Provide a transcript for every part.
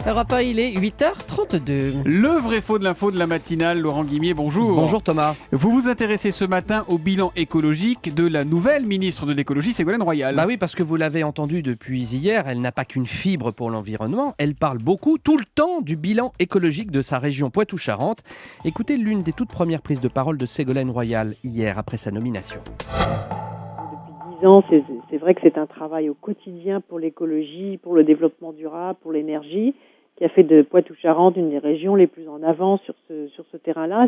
Europe 1, il est 8h32. Le vrai faux de l'info de la matinale, Laurent Guimier, bonjour. Bonjour Thomas. Vous vous intéressez ce matin au bilan écologique de la nouvelle ministre de l'écologie, Ségolène Royal. Bah oui, parce que vous l'avez entendu depuis hier, elle n'a pas qu'une fibre pour l'environnement, elle parle beaucoup, tout le temps, du bilan écologique de sa région Poitou-Charentes. Écoutez l'une des toutes premières prises de parole de Ségolène Royal hier après sa nomination. Depuis 10 ans, c'est vrai que c'est un travail au quotidien pour l'écologie, pour le développement durable, pour l'énergie, qui a fait de Poitou-Charentes une des régions les plus en avance sur ce terrain-là.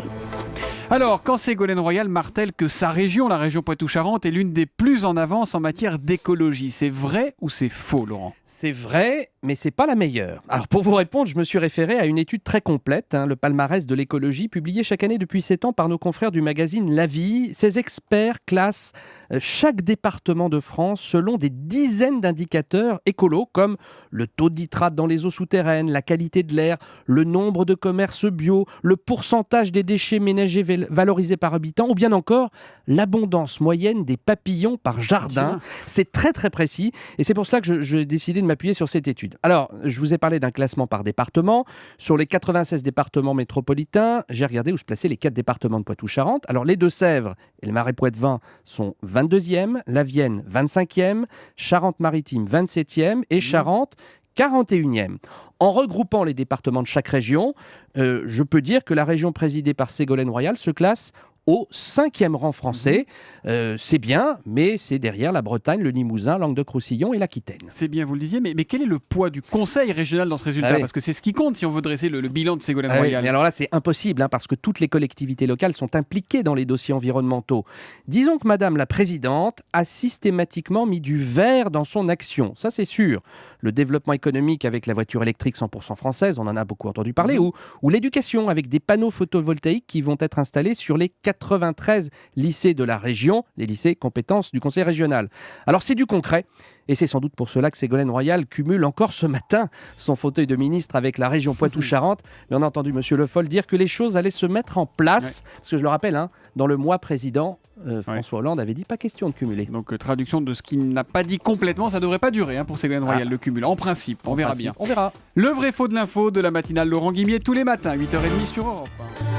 Alors, quand Ségolène Royal martèle que sa région, la région Poitou-Charentes, est l'une des plus en avance en matière d'écologie, c'est vrai ou c'est faux, Laurent ? C'est vrai, mais c'est pas la meilleure. Alors pour vous répondre, je me suis référé à une étude très complète, le palmarès de l'écologie, publié chaque année depuis 7 ans par nos confrères du magazine La Vie. Ces experts classent chaque département de France selon des dizaines d'indicateurs écolos, comme le taux de nitrate dans les eaux souterraines, la qualité de l'air, le nombre de commerces bio, le pourcentage des déchets ménagers valorisés par habitant, ou bien encore l'abondance moyenne des papillons par jardin. C'est très très précis, et c'est pour cela que j'ai décidé de m'appuyer sur cette étude. Alors, je vous ai parlé d'un classement par département. Sur les 96 départements métropolitains, j'ai regardé où se plaçaient les 4 départements de Poitou-Charentes. Alors, les Deux-Sèvres et le Marais-Poitevin sont 22e, la Vienne 25e, Charente-Maritime 27e et Charente 41e. En regroupant les départements de chaque région, je peux dire que la région présidée par Ségolène Royal se classe au 5e rang français. C'est bien, mais c'est derrière la Bretagne, le Limousin, Languedoc-Roussillon et l'Aquitaine. C'est bien, vous le disiez, mais quel est le poids du conseil régional dans ce résultat ? Parce que c'est ce qui compte si on veut dresser le bilan de Ségolène Royal. Mais alors là, c'est impossible, parce que toutes les collectivités locales sont impliquées dans les dossiers environnementaux. Disons que Madame la Présidente a systématiquement mis du vert dans son action, ça c'est sûr. Le développement économique avec la voiture électrique 100% française, on en a beaucoup entendu parler, ou l'éducation avec des panneaux photovoltaïques qui vont être installés sur les 93 lycées de la région, les lycées compétences du conseil régional. Alors c'est du concret, et c'est sans doute pour cela que Ségolène Royal cumule encore ce matin son fauteuil de ministre avec la région Poitou-Charentes. Mais on a entendu M. Le Foll dire que les choses allaient se mettre en place, parce que je le rappelle, dans le mois président, François Hollande avait dit pas question de cumuler. Donc traduction de ce qu'il n'a pas dit complètement, ça ne devrait pas durer pour Ségolène Royal, le cumul. En principe, on verra bien. On verra. Le vrai faux de l'info de la matinale Laurent Guimier tous les matins, 8h30 sur Europe 1.